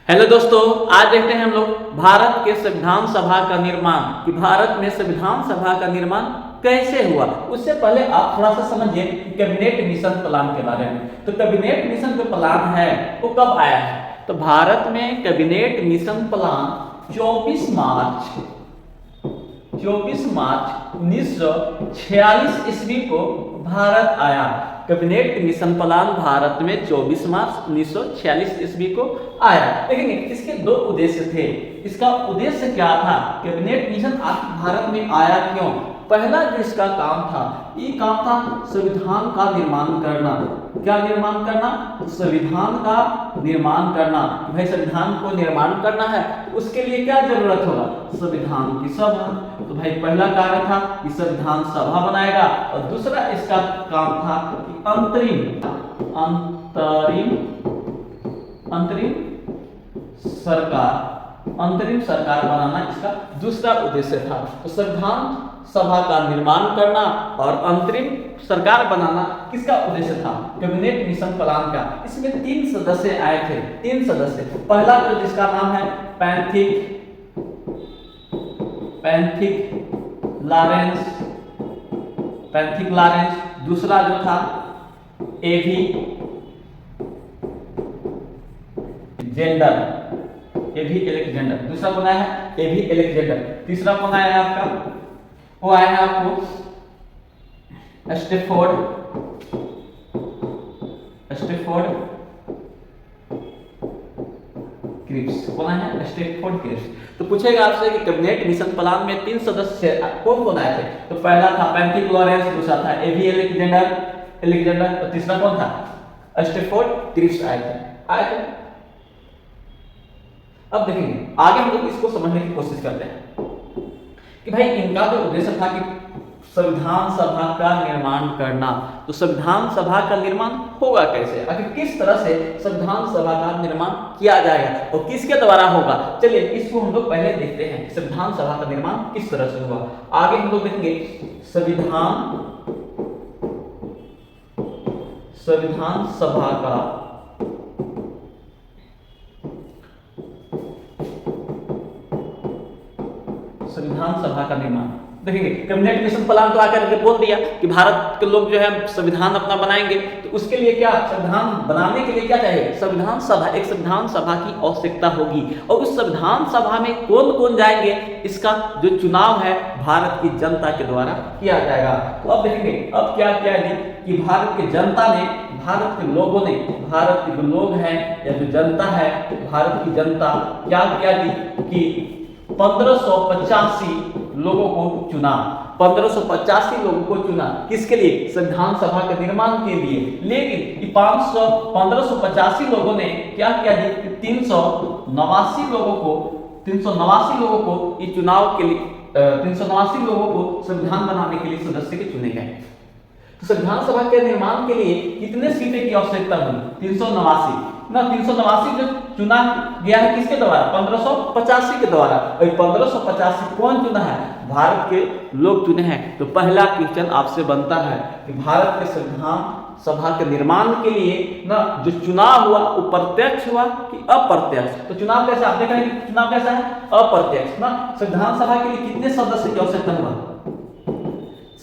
Hello दोस्तों, आज देखते हैं हम लोग भारत के संविधान सभा का निर्माण कि भारत में संविधान सभा का निर्माण कैसे हुआ। उससे पहले आप थोड़ा सा समझिए कैबिनेट मिशन प्लान के बारे में। तो कैबिनेट मिशन जो प्लान है वो कब आया है? तो भारत में कैबिनेट मिशन प्लान 24 मार्च 1946 ईस्वी को भारत आया। कैबिनेट मिशन प्लान भारत में 24 मार्च 1946 ईस्वी को आया। लेकिन इसके दो उद्देश्य थे। इसका उद्देश्य क्या था? कैबिनेट मिशन भारत में आया क्यों? पहला जो इसका काम था, ये काम था संविधान का निर्माण करना। क्या निर्माण करना? संविधान का निर्माण करना। भाई संविधान को निर्माण करना है, उसके लिए क्या जरूरत होगा? संविधान की सभा। तो भाई पहला कार्य था कि संविधान सभा बनाएगा, और दूसरा इसका काम था कि अंतरिम सरकार बनाना इसका दूसरा उद्देश्य था। तो संविधान सभा का निर्माण करना और अंतरिम सरकार बनाना किसका उद्देश्य था? कैबिनेट मिशन प्लान का। इसमें 3 सदस्य आए थे। 3 सदस्य। पहला जो जिसका नाम है पैंथिक लॉरेंस। दूसरा जो था एवी एलेक्जेंडर। दूसरा कौन आया है? एवी एलेक्जेंडर। तीसरा कौन आया है आपका? वो आया है आपको स्टैफोर्ड क्रिप्स। कौन आया है? Stafford Cripps. तो पूछेगा आपसे कि कैबिनेट मिशन प्लान में 3 सदस्य कौन कौन आए थे? तो पहला था पैंथिक लॉरेंस, दूसरा था एवी एलेक्जेंडर और तीसरा कौन था? स्टैफोर्ड क्रिप्स आए थे। अब देखेंगे आगे हम लोग इसको समझने की कोशिश करते हैं कि भाई इनका जो उद्देश्य था कि संविधान सभा का निर्माण करना। तो संविधान सभा का निर्माण होगा कैसे? आखिर किस तरह से संविधान सभा का निर्माण किया जाएगा और किसके द्वारा होगा? चलिए इसको हम लोग पहले देखते हैं, संविधान सभा का निर्माण किस तरह से हुआ। आगे हम लोग देखेंगे संविधान सभा का निर्माण देखेंगे। कैबिनेट मिशन प्लान तो आकर के बोल दिया कि भारत के लोग जो है संविधान अपना बनाएंगे। तो उसके लिए क्या, संविधान बनाने के लिए क्या चाहिए? संविधान सभा। एक संविधान सभा की आवश्यकता होगी, और उस संविधान सभा में कौन कौन जाएंगे, इसका जो चुनाव है भारत की जनता के द्वारा किया जाएगा। तो अब देखेंगे अब क्या किया कि भारत की जनता ने, भारत के लोगों ने, भारत के जो लोग हैं या जो जनता है, भारत की जनता क्या किया कि 1585 लोगों को चुना। 1585 लोगों को चुना किसके लिए? संविधान सभा के निर्माण के लिए। लेकिन 1585 लोगों ने क्या किया कि 389 लोगों को इस चुनाव के लिए 389 लोगों को संविधान बनाने के लिए सदस्य के चुने गए। तो संविधान सभा के निर्माण के लिए कितने सीटें की आवश्यकता हुई? 389 जो चुना गया है किसके द्वारा? 1585 के द्वारा। और 1585 कौन चुना है? भारत के लोग चुने हैं। तो पहला क्वेश्चन आपसे बनता है कि भारत के संविधान सभा के निर्माण के लिए ना जो चुनाव हुआ वो प्रत्यक्ष हुआ कि अप्रत्यक्ष? तो चुनाव कैसा, आप देख रहे हैं कि चुनाव कैसा है? अप्रत्यक्ष ना। संविधान सभा के लिए कितने सदस्य की आवश्यकता हुआ?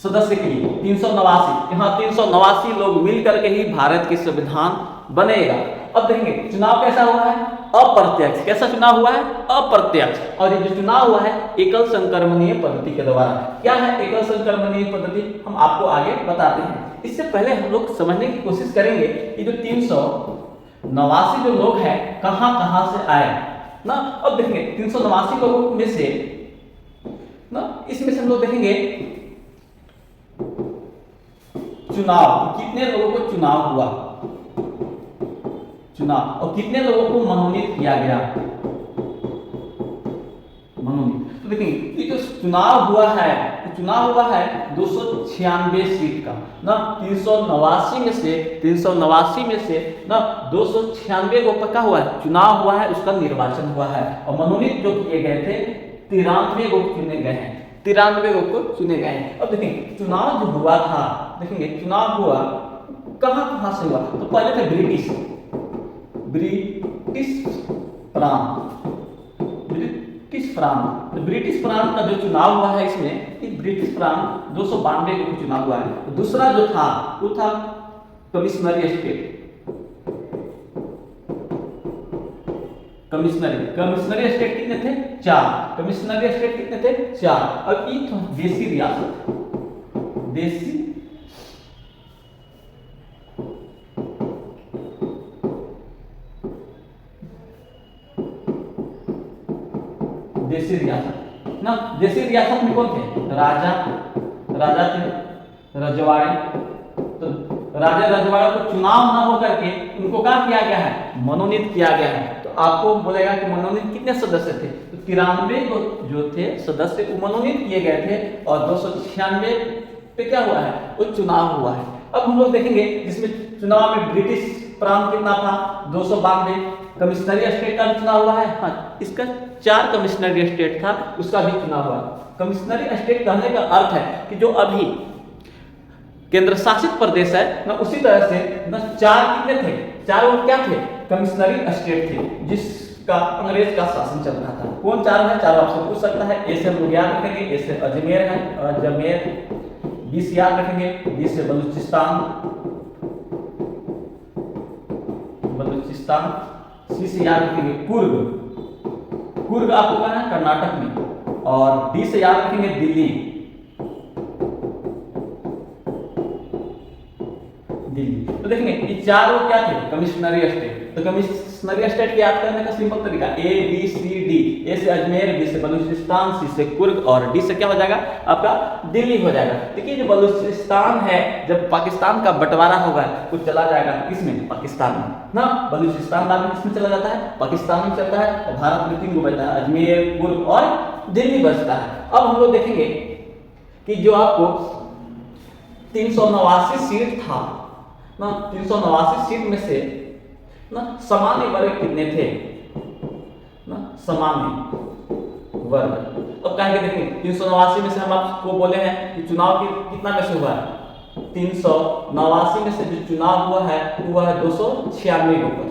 सदस्य के लिए 389। यहाँ 389 लोग मिलकर के ही भारत के संविधान बनेगा। अब देखेंगे चुनाव कैसा हुआ है? अप्रत्यक्ष। कैसा चुनाव हुआ है? अप्रत्यक्ष। और ये जो चुनाव हुआ है एकल संक्रमणीय पद्धति के द्वारा। क्या है एकल संक्रमणीय पद्धति? हम आपको आगे बताते हैं। इससे पहले हम लोग समझने की कोशिश करेंगे कि जो 389 जो लोग हैं कहां से आए ना। अब देखेंगे 389 लोगों में से ना, इसमें से हम लोग देखेंगे चुनाव, कितने लोगों को चुनाव हुआ, और कितने लोगों को मनोनीत किया गया। तो देखिए ये जो चुनाव हुआ है 296 सीट का ना। 389 में से ना 296 को पक्का हुआ है, चुनाव हुआ है, उसका निर्वाचन हुआ है। और मनोनीत जो किए गए थे 93 को चुने गए हैं। 93 लोग को चुने गए हैं। अब देखेंगे चुनाव जो हुआ था, देखेंगे चुनाव हुआ कहां से हुआ? तो पहले थे ब्रिटिश प्रांत, ब्रिटिश प्रांत। तो ब्रिटिश प्रांत का जो चुनाव हुआ है इसमें, कि ब्रिटिश प्रांत 292 को चुनाव हुआ है। तो दूसरा जो था वो था कमिश्नरी स्टेट। कमिश्नरी स्टेट कितने थे? 4। कमिश्नरी स्टेट कितने थे? 4। अब ये तो देसी रियासत, देसी रियासत ना। देसी रियासत में कौन थे? राजा थे, रजवाड़े। तो राजा रजवाड़ा को चुनाव ना होकर के उनको क्या किया गया है? मनोनीत किया गया है। तो आपको बोलेगा कि मनोनीत कितने सदस्य थे? तो 93 जो थे सदस्य वो मनोनीत किए गए थे, और 296 पे क्या हुआ है? वो चुनाव हुआ है। अब हम लोग देखेंगे जिसमें चुनाव में ब्रिटिश प्रांत कितना था? 292। कमिश्नरी स्टेट का भी चुनाव हुआ है। हाँ, इसका 4 कमिश्नरी स्टेट था, उसका भी चुनाव हुआ। कमिश्नरी स्टेट कहने का अर्थ है कि जो अभी केंद्र शासित प्रदेश है ना, उसी तरह से ना 4 कितने थे? 4 और क्या थे? कमिश्नरी स्टेट थे, जिसका अंग्रेज का शासन चल रहा था। कौन 4 है? 4 आपसे पूछ सकता है। ए से हम लोग याद रखेंगे, ए से अजमेर है, अजमेर। बी से याद रखेंगे, बी से बलूचिस्तान, सी से याद रखेंगे कुर्ग आपको कहा है कर्नाटक में, और डी से याद रखेंगे दिल्ली। तो देखेंगे ये 4 क्या थे? कमिश्नरी स्टेट। तो कमिश्नरी स्टेट याद करने का सिंपल तरीका ए बी सी डी। ए से अजमेर, बी से बलूचिस्तान, सी से कुर्ग, और डी से क्या हो जाएगा? आपका दिल्ली हो जाएगा। देखिए जो बलूचिस्तान है, जब पाकिस्तान का बंटवारा होगा वो चला जाएगा किसमें? पाकिस्तान में ना। बलूचिस्तान बाद में किसमें चला जाता है? पाकिस्तान में चलता है। और भारत में 3 को बचता है, अजमेर, कुर्ग और दिल्ली बचता है। अब हम लोग देखेंगे कि जो आपको 389 सीट था ना, 389 सीट में से ना सामान्य वर्ग कितने थे? ना सामान्य वर्ग। अब कहेंगे देखेंगे 389 में से हम आपको बोले हैं कि चुनाव कितना में से हुआ है? 389 में से जो चुनाव हुआ है वो है 296 पर।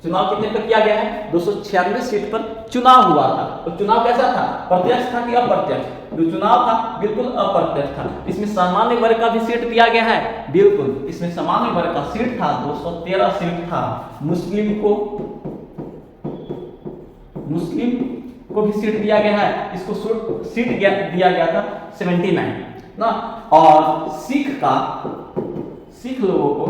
चुनाव कितने पर किया गया है? 296 सीट पर चुनाव हुआ था। और चुनाव कैसा था? प्रत्यक्ष था कि अप्रत्यक्ष? जो चुनाव था बिल्कुल अप्रत्यक्ष था। इसमें सामान्य वर्ग का भी सीट दिया गया है, बिल्कुल। इसमें सामान्य वर्ग का सीट था 213 सीट था। मुस्लिम को भी सीट दिया गया है, इसको सीट दिया गया था 79 ना। और सिख लोगों को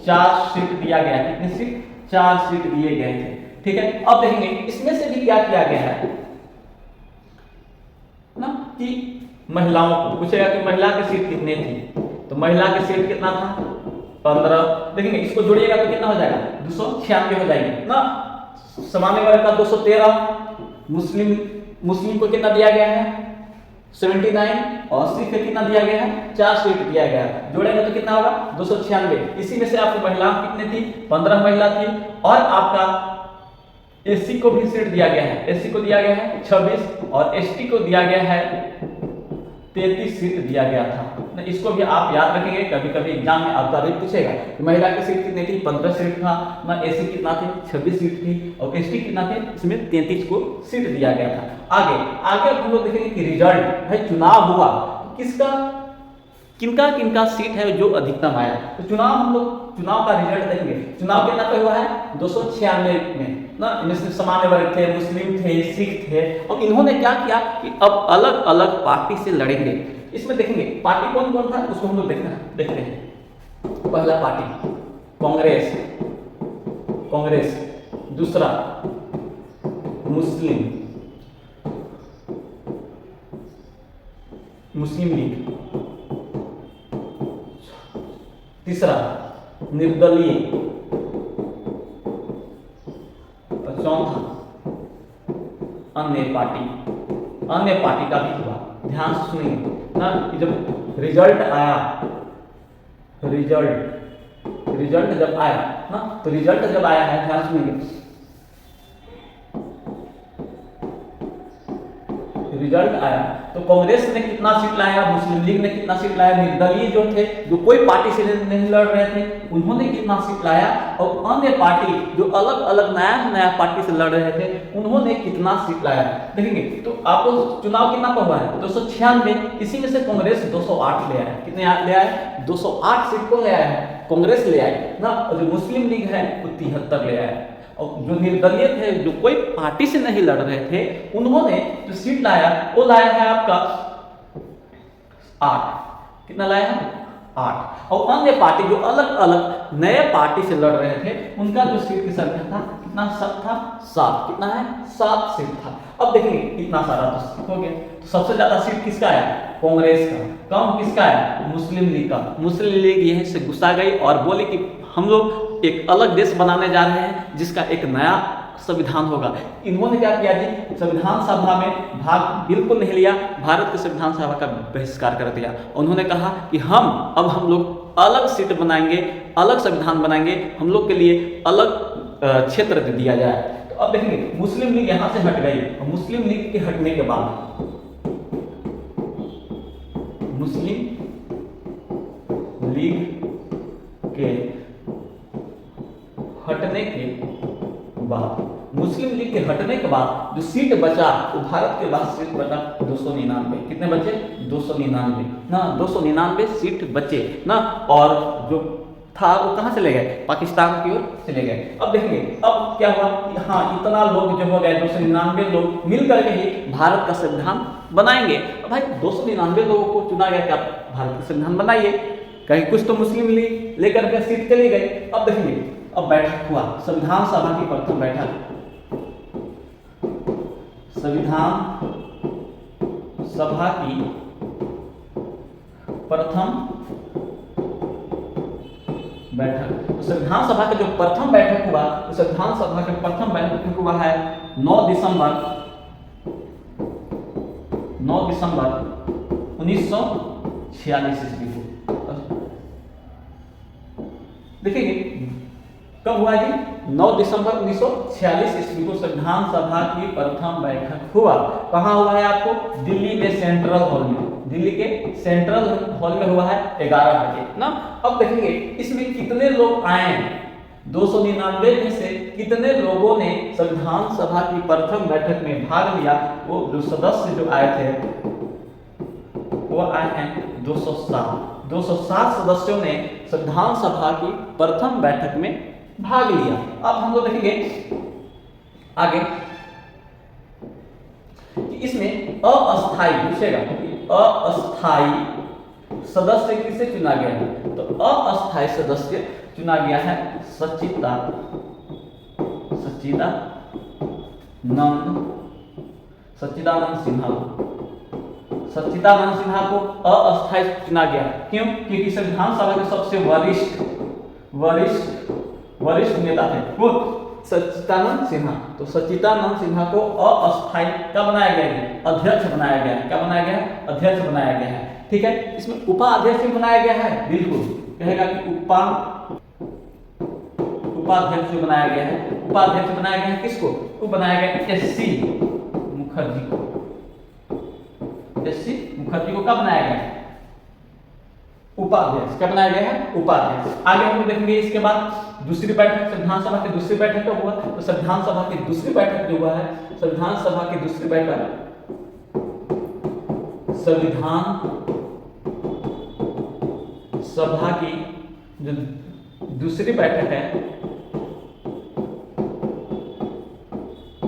4 सीट दिया गया है। कितनी सीट? 4 सीट दिए गए थे। ठीक है। अब देखेंगे इसमें से भी क्या किया गया है ना, कि महिलाओं को पूछेगा कि महिला की सीट कितनी थी? तो महिला की सीट कितना था? 15। देखेंगे इसको जोड़िएगा तो कितना हो जाएगा? 296 हो जाएगी ना। सामान्य वर्ग का 213, मुस्लिम को कितना दिया गया है? 79, और सिख को कितना दिया गया है? 4 सीट दिया गया है। जोड़ेंगे तो कितना होगा? 296। इसी में से आपको महिला कितनी थी? 15 महिला थी। और आपका एससी को भी सीट दिया गया है। एससी को दिया गया है 26, और एसटी को दिया गया है 33 सीट दिया गया था। इसको भी आप याद रखेंगे, कभी कभी एग्जाम में आपका भी पूछेगा कि महिला की सीट कितनी थी? 15 सीट था ना। एससी कितना थे? 26 सीट थी। और एसटी कितना थे? इसमें 33 को सीट दिया गया था। आगे हम लोग देखेंगे कि रिजल्ट भाई चुनाव हुआ, किनका सीट है जो अधिकतम आया। तो चुनाव का रिजल्ट देखेंगे। चुनाव कितना पे हुआ है? 296 में ना। इनमें से सामान्य वर्ग थे, मुस्लिम थे, सिख थे। और इन्होंने क्या किया कि अब अलग अलग पार्टी से लड़ेंगे। इसमें देखेंगे पार्टी कौन कौन था उसको हम लोग देखते हैं। पहला पार्टी कांग्रेस, दूसरा मुस्लिम लीग, तीसरा निर्दलीय, और चौथा अन्य पार्टी का भी हुआ। ध्यान से सुनिए ना, जब रिजल्ट जब आया ना, तो रिजल्ट जब आया है, ध्यान सुनिए, रिजल्ट आया तो कांग्रेस ने कितना सीट लाया, मुस्लिम लीग ने कितना सीट लाया, निर्दलीय जो थे, जो कोई पार्टी से नहीं लड़ रहे थे, उन्होंने कितना सीट लाया, और अन्य पार्टी जो अलग अलग नया पार्टी से लड़ रहे थे उन्होंने कितना सीट लाया। देखेंगे तो आपको चुनाव कितना पर हुआ है, 296, इसी में से कांग्रेस 208 ले आया। कितने ले आए, 208 सीट को ले आया है, कांग्रेस ले आई ना, और जो मुस्लिम लीग है वो 73 ले आया। और जो निर्दलीय थे, जो कोई पार्टी से नहीं लड़ रहे थे, उन्होंने जो सीट लाया वो लाया है आपका 8। कितना लाया है, 8। और अन्य पार्टी जो अलग अलग नए पार्टी से लड़ रहे थे उनका जो सीट की संख्या था कितना था, 7। कितना है, 7 सीट था। अब देखिए इतना सारा तो हो गया, तो सबसे ज्यादा सीट किसका है, कांग्रेस का। कम किसका है, मुस्लिम लीग का। मुस्लिम लीग यहीं से गुस्सा गई और बोली कि हम लोग एक अलग देश बनाने जा रहे हैं जिसका एक नया संविधान होगा। इन्होंने क्या किया जी, संविधान सभा में भाग बिल्कुल नहीं लिया, भारत के संविधान सभा का बहिष्कार कर दिया। उन्होंने कहा कि अब हम लोग अलग सीट बनाएंगे, अलग संविधान बनाएंगे, हम लोग के लिए अलग क्षेत्र दे दिया जाए। तो अब देखेंगे मुस्लिम लीग यहां से हट गई, और मुस्लिम लीग के हटने के बाद मुस्लिम लीग के हटने के बाद मुस्लिम लीग के हटने के बाद जो सीट बचा, तो भारत के बाद सीट बचा 299। कितने बचे, 299 ना, 299 सीट बचे ना। और जो था वो कहां चले गए, पाकिस्तान की ओर चले गए। अब देखेंगे अब क्या हुआ कि हाँ इतना लोग जो हो गए, 299 लोग मिल करके ही भारत का संविधान बनाएंगे। अब भाई 299 लोगों को चुना गया कि आप भारत का संविधान बनाइए, कहीं कुछ तो मुस्लिम लीग लेकर के सीट चली गई। अब देखेंगे अब बैठक हुआ, संविधान सभा की प्रथम बैठक, संविधान सभा की प्रथम बैठक। तो संविधान सभा का जो प्रथम बैठक हुआ, तो संविधान सभा का प्रथम बैठक हुआ है 9 दिसंबर 1946 ईस्वी को। देखिए कब हुआ जी, 9 दिसंबर 1946 ईस्वी को संविधान सभा की प्रथम बैठक हुआ। कहाँ हुआ है आपको, दिल्ली में सेंट्रल हॉल में, दिल्ली के सेंट्रल हॉल में हुआ है 11 बजे ना। अब देखेंगे इसमें कितने लोग आए, 299 में से कितने लोगों ने संविधान सभा की प्रथम बैठक में भाग लिया। वो जो सदस्य जो आए थे वो आए हैं 207 सदस्यों ने संविधान सभा की प्रथम बैठक में भाग लिया। अब हम लोग देखेंगे आगे कि इसमें अस्थाई पूछेगा, अस्थाई सदस्य किसे चुना गया है, तो अस्थाई सदस्य चुना गया है सच्चिदानंद सिन्हा को अस्थाई चुना गया। क्यों, क्योंकि संविधान सभा के सबसे वरिष्ठ नेता थे वो सच्चिदानंद सिन्हा। तो सच्चिदानंद सिन्हा को अस्थाई क्या बनाया गया है, अध्यक्ष बनाया गया है। क्या बनाया गया है, अध्यक्ष बनाया गया है। ठीक है, इसमें उपाध्यक्ष बनाया गया है, बिल्कुल कहेगा कि उपाध्यक्ष जो बनाया गया है, उपाध्यक्ष बनाया गया है किसको, वो बनाया गया एससी मुखर्जी को। एससी मुखर्जी को कब बनाया गया है, उपाध्यक्ष। क्या बनाया गया है, उपाध्यक्ष। आगे हम लोग देखेंगे इसके बाद दूसरी बैठक, संविधान सभा की दूसरी बैठक कब हुआ, तो संविधान सभा की दूसरी बैठक जो हुआ है, संविधान सभा की दूसरी बैठक, संविधान सभा की जो दूसरी बैठक है,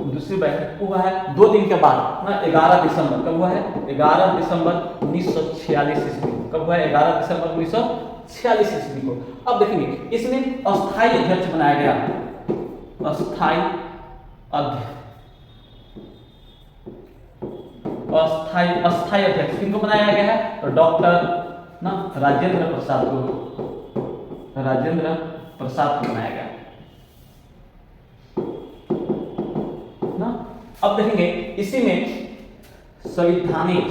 दूसरी बैठक हुआ है 2 दिन के बाद ना, 11 दिसंबर। कब हुआ है, 11 दिसंबर 1946 ईस्वी। कब हुआ है, 11 दिसंबर 1946 ईस्वी को। अब देखेंगे इसमें अस्थाई अध्यक्ष बनाया गया, अस्थाई अध्यक्ष किनको बनाया गया है, तो डॉक्टर ना राजेंद्र प्रसाद को बनाया गया ना। अब देखेंगे इसी में संवैधानिक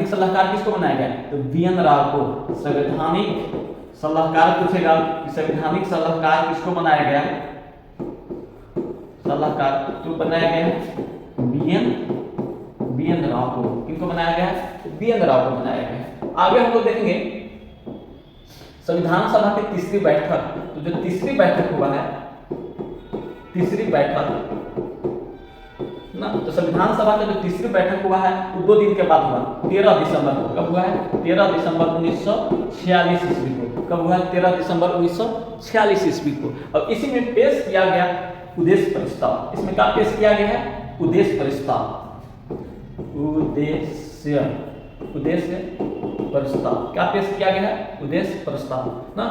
सलाहकार किसको बनाया गया, तो बीएन राव को। संवैधानिक सलाहकार पूछेगा कि संवैधानिक सलाहकार किसको बनाया गया, सलाहकार तो बनाया गया है बी एन राव को। किनको बनाया गया है? बी एन राव को बनाया गया है। आगे हम लोग देखेंगे संविधान सभा की तीसरी बैठक। तो जो तीसरी बैठक हुआ है, तीसरी बैठक ना, तो संविधान सभा का जो तीसरी बैठक हुआ है वो 2 दिन के बाद हुआ, 13 दिसंबर को। कब हुआ है? 13 दिसंबर 1946 ईस्वी को। कब हुआ है? 13 दिसंबर 1946 ईस्वी को। और इसी में पेश किया गया उद्देश्य प्रस्ताव। इसमें क्या पेश किया गया है? उद्देश्य प्रस्ताव। उद्देश्य प्रस्ताव क्या पेश किया गया है? उद्देश्य प्रस्ताव ना।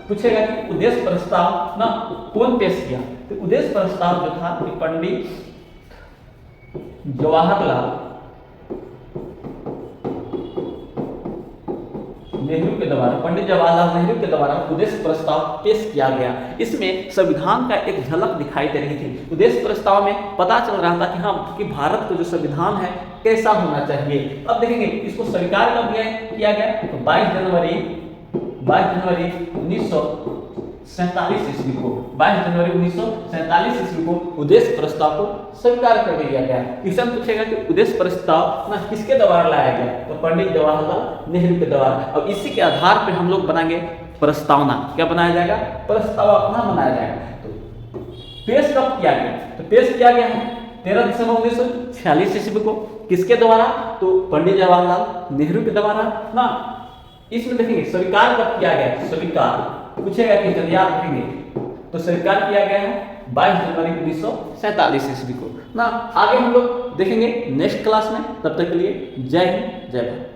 पूछेगा कि उद्देश्य प्रस्ताव ना कौन पेश किया? तो उद्देश्य प्रस्ताव जो था पंडित जवाहरलाल नेहरू के द्वारा, पंडित जवाहरलाल नेहरू के द्वारा उद्देश्य प्रस्ताव पेश किया गया। इसमें संविधान का एक झलक दिखाई दे रही थी। उद्देश्य प्रस्ताव में पता चल रहा था कि हाँ, कि भारत का जो संविधान है कैसा होना चाहिए। अब देखेंगे इसको स्वीकार कब किया गया? तो 22 जनवरी 1947 ईस्वी को, 22 जनवरी 1947 ईस्वी को उद्देश्य प्रस्ताव को स्वीकार कर लिया गया। क्वेश्चन पूछेगा कि उद्देश्य प्रस्ताव ना किसके द्वारा लाया गया? तो पंडित जवाहरलाल नेहरू के द्वारा। और इसी के आधार पर हम लोग बनाएंगे प्रस्तावना। क्या बनाया जाएगा? प्रस्तावना बनाया जाएगा। तो पेश कब किया गया? तो पेश किया गया है 13 दिसंबर 1946 ईस्वी को। किसके द्वारा? तो पंडित जवाहरलाल नेहरू के द्वारा ना। इसमें देखेंगे स्वीकार कब किया गया? स्वीकार पूछेगा कि जब याद रखेंगे तो स्वीकार किया गया है 22 जनवरी 1947 ईस्वी को ना। आगे हम लोग देखेंगे नेक्स्ट क्लास में। तब तक के लिए जय हिंद, जय भारत।